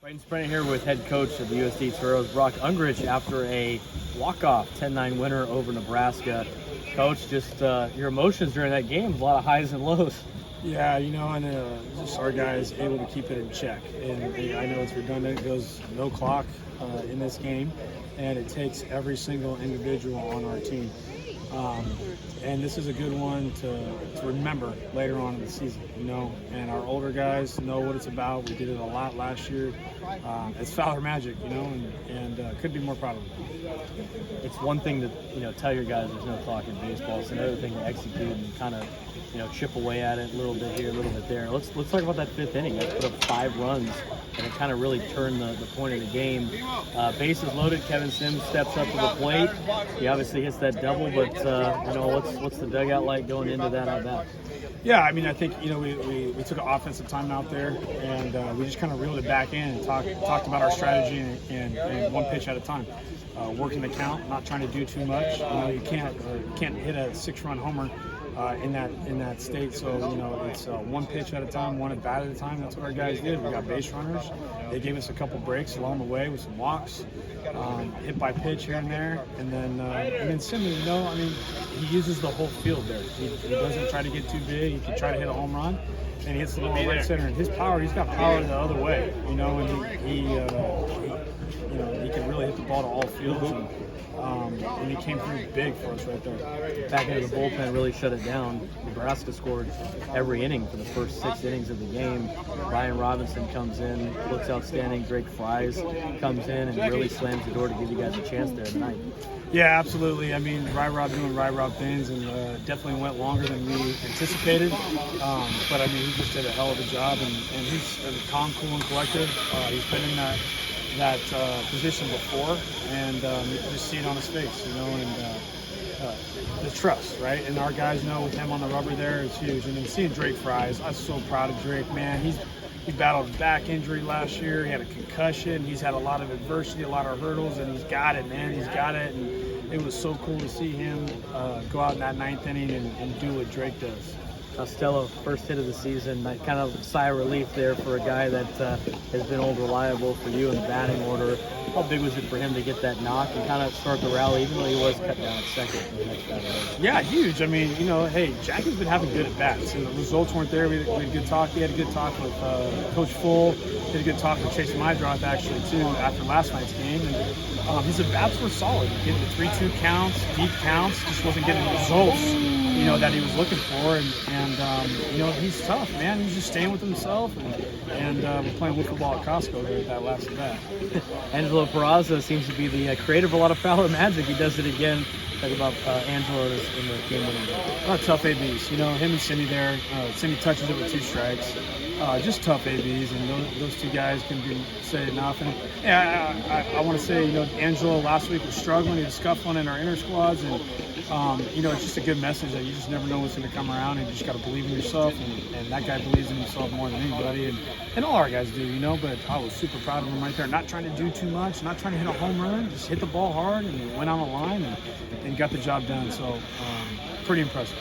Braden Surprenant here with head coach of the USD Toreros, Brock Ungricht, after a walk-off 10-9 winner over Nebraska. Coach, just your emotions during that game, a lot of highs and lows. Yeah, and just our guys able to keep it in check. And I know it's redundant, it goes no clock in this game, and it takes every single individual on our team. And this is a good one to remember later on in the season, and our older guys know what it's about. We did it a lot last year. It's Fowler magic, and could be more proud of it. It's one thing to tell your guys there's no clock in baseball. It's another thing to execute and kind of chip away at it a little bit here, a little bit there. Let's talk about that fifth inning. They put up 5 runs, and it kind of really turned the point of the game. Bases loaded. Kevin Sims steps up to the plate. He obviously hits that double, but what's the dugout like going into that at bat? Yeah, I think we took an offensive timeout there, and we just kind of reeled it back in and talked about our strategy and one pitch at a time, working the count, not trying to do too much. You can't hit a 6-run homer in that state, so it's one pitch at a time, one at bat at a time. That's what our guys did. We got base runners. They gave us a couple breaks along the way with some walks, hit by pitch here and there, and then Simmons, he uses the whole field there. He doesn't try to get too big. He can try to hit a home run, and he hits the ball right center. And his power, he's got power the other way, and he can really hit the ball to all fields. And he came through big for us right there. Back into the bullpen really shut it down. Nebraska scored every inning for the first 6 innings of the game. Ryan Robinson comes in, looks outstanding. Drake Fries comes in and really slams the door to give you guys a chance there tonight. Yeah, absolutely. Rob doing Rob things, and definitely went longer than we anticipated. But he just did a hell of a job, and he's calm, cool, and collective. He's been in that position before, and you can just see it on his face, and the trust, right? And our guys know with him on the rubber there is huge. And then seeing Drake Fries, I'm so proud of Drake, man. He battled a back injury last year. He had a concussion. He's had a lot of adversity, a lot of hurdles, and he's got it, man. He's got it, and it was so cool to see him go out in that 9th inning and do what Drake does. Costello, first hit of the season, kind of sigh of relief there for a guy that has been old reliable for you in the batting order. How big was it for him to get that knock and kind of start the rally, even though he was cut down at second in the next batter? Yeah, huge. Hey, Jackie's been having good at-bats, and the results weren't there. We had a good talk. He had a good talk with Coach Full. He had a good talk with Chase Mydroth, actually, too, after last night's game. And his at-bats were solid. He getting the 3-2 counts, deep counts, just wasn't getting the results, that he was looking for. And he's tough, man. He's just staying with himself. And we're playing wood football at Costco there at that last at-bat. Angelo Peraza seems to be the creator of a lot of Fowler magic. He does it again. Talk about Angelo in the game-winning goal. A lot of tough ABs. Him and Cindy there. Cindy touches it with 2 strikes. Just tough ABs, and those 2 guys can say enough. And I want to say, Angelo last week was struggling. He was scuffling in our inner squads, and it's just a good message that you just never know what's going to come around, and you just got to believe in yourself. And that guy believes in himself more than anybody, and all our guys do, But I was super proud of him right there. Not trying to do too much, not trying to hit a home run, just hit the ball hard and went on the line and got the job done. So pretty impressive.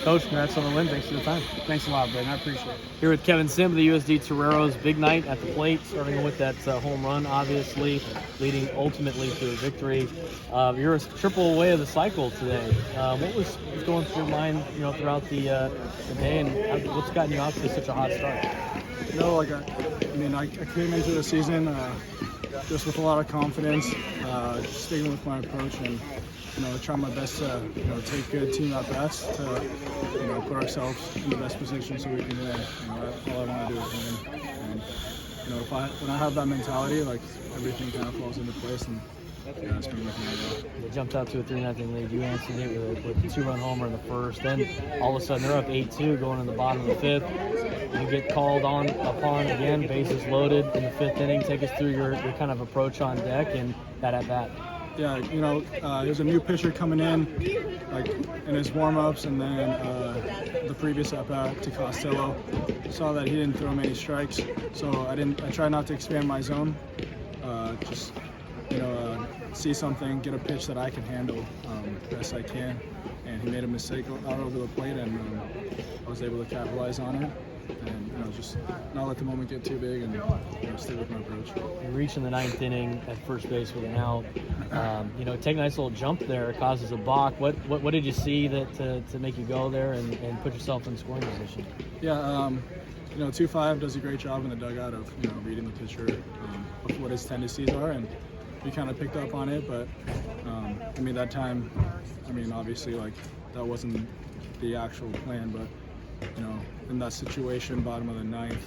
Coach, congrats on the win. Thanks for the time. Thanks a lot, Braden. I appreciate it. Here with Kevin Sim of the USD Toreros. Big night at the plate, starting with that home run, obviously, leading ultimately to a victory. You're a triple away of the cycle today. What was going through your mind, throughout the day, and what's gotten you off to such a hot start? I came into the season just with a lot of confidence, sticking with my approach, and trying my best to take good team at bats to put ourselves in the best position so we can win. All I want to do is win. And when I have that mentality, everything kind of falls into place, and it's been working really well. They jumped out to a 3-0 lead. You answered it with a 2-run homer in the first. Then all of a sudden they're up 8-2 going in the bottom of the 5th. You get called upon again, bases loaded in the 5th inning. Take us through your kind of approach on deck and that at bat. Yeah, there's a new pitcher coming in his warm-ups, and then the previous at-bat to Costello. Saw that he didn't throw many strikes, so I tried not to expand my zone. See something, get a pitch that I can handle best I can. And he made a mistake out over the plate, and I was able to capitalize on it. and just not let the moment get too big and stay with my approach. You reach in the 9th inning at first base with an out. Take a nice little jump there, causes a balk. What did you see that to make you go there and put yourself in scoring position? Yeah, 2-5 does a great job in the dugout of reading the pitcher, of what his tendencies are, and we kind of picked up on it. But that time, obviously that wasn't the actual plan, but in that situation, bottom of the 9th,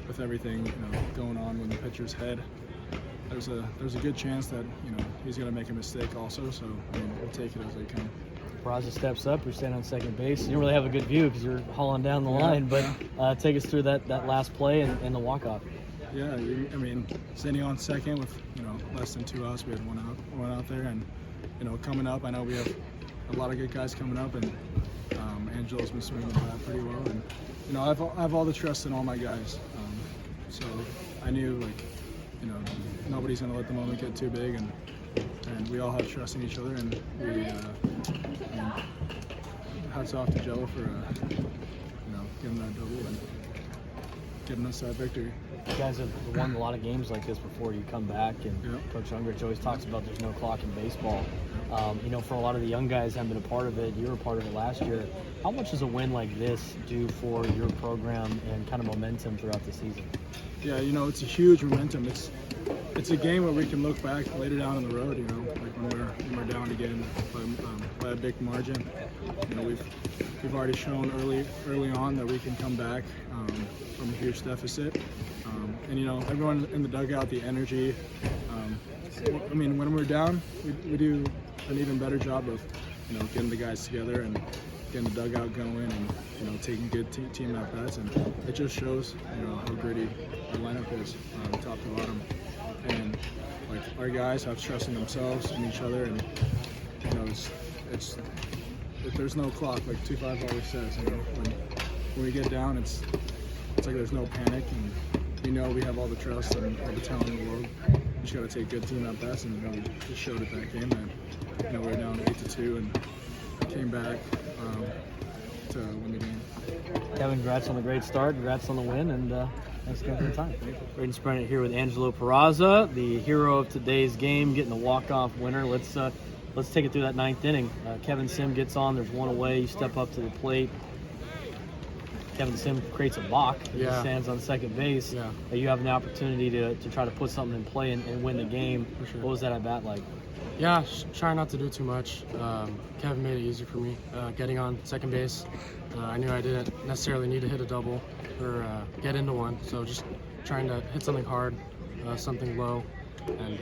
with everything going on in the pitcher's head, there's a good chance that he's going to make a mistake also. So we'll take it as they come. Peraza steps up. You're standing on second base. You don't really have a good view because you're hauling down the line. But take us through that last play and the walk-off. Yeah, standing on second with less than 2 outs, we had one out there, and coming up, I know we have a lot of good guys coming up, and Angelo's been swinging the bat pretty well, and I have all the trust in all my guys. So I knew nobody's gonna let the moment get too big, and we all have trust in each other, and we hats off to Joe for getting that double and getting us that victory. You guys have won a lot of games like this before. You come back, and Coach Ungricht always talks about there's no clock in baseball. For a lot of the young guys haven't been a part of it. You were a part of it last year. How much does a win like this do for your program and kind of momentum throughout the season? Yeah, it's a huge momentum. It's a game where we can look back later down on the road. When we're down again by a big margin. We've already shown early on that we can come back from a huge deficit. Everyone in the dugout, the energy. When we're down, we do an even better job of getting the guys together and getting the dugout going and taking good team at bats, and it just shows how gritty our lineup is, top to bottom. And our guys have trust in themselves and each other, and it's there's no clock, like 2-5 always says. When we get down, it's like there's no panic, and we have all the trust and all the talent in the world. We just got to take good team at bats, and we just showed it that game. And we were down 8-2 and came back to win the game. Kevin, congrats on the great start. Congrats on the win, and thanks again for the time. Braden Surprenant here with Angelo Peraza, the hero of today's game, getting the walk-off winner. Let's take it through that 9th inning. Kevin Sim gets on. There's one away. You step up to the plate. Kevin Sim creates a balk. He stands on second base. Yeah. You have an opportunity to try to put something in play and win the game. For sure. What was that at bat like? Yeah, try not to do too much. Kevin made it easy for me getting on second base. I knew I didn't necessarily need to hit a double or get into one, so just trying to hit something hard, something low, and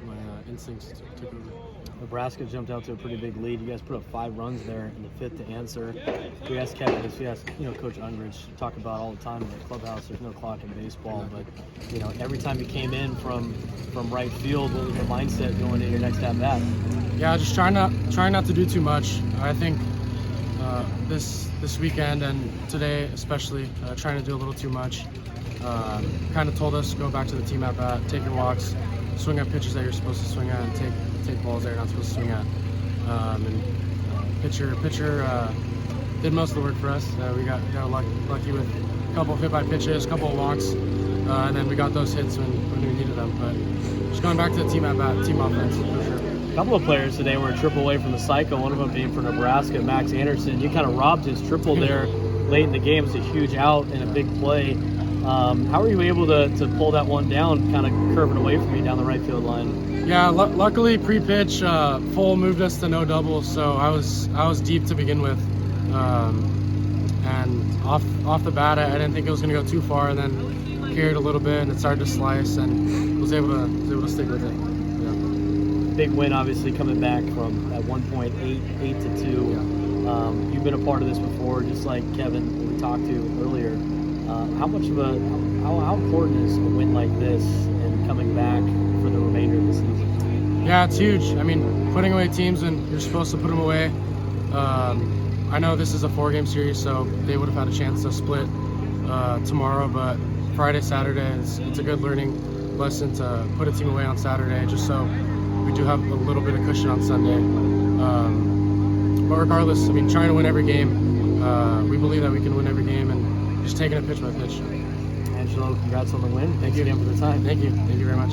my instincts took over. Nebraska jumped out to a pretty big lead. You guys put up 5 runs there in the 5th to answer. We asked Kevin, we asked Coach Ungricht, talk about all the time in the clubhouse. There's no clock in baseball, but every time you came in from right field, what was your mindset going into your next at bat? Yeah, just trying not to do too much. I think this weekend and today especially, trying to do a little too much. Kind of told us to go back to the team at bat, take your walks, swing at pitches that you're supposed to swing at, and take balls that you're not supposed to swing at. Pitcher did most of the work for us. We got lucky with a couple of hit-by pitches, a couple of walks, and then we got those hits when we needed them. But just going back to the team at bat, team offense for sure. A couple of players today were a triple away from the cycle, one of them being for Nebraska, Max Anderson. You kind of robbed his triple there late in the game. It's a huge out and a big play. How were you able to pull that one down, kind of curving away from you down the right field line? Yeah, luckily pre-pitch, full moved us to no doubles, so I was deep to begin with, and off the bat I didn't think it was going to go too far, and then carried a little bit and it started to slice, and was able to stick with it. Yeah. Big win, obviously, coming back from at 1.8 to 2. Yeah. You've been a part of this before, just like Kevin we talked to earlier. How important is a win like this and coming back for the remainder of the season? Yeah, it's huge. I mean, putting away teams when you're supposed to put them away. I know this is a 4-game series, so they would have had a chance to split tomorrow, but Friday, Saturday, it's a good learning lesson to put a team away on Saturday, just so we do have a little bit of cushion on Sunday. But regardless, I mean, trying to win every game, we believe that we can win every game, and just taking it pitch by pitch. Angelo, congrats on the win. Thanks you again for the time. Thank you very much.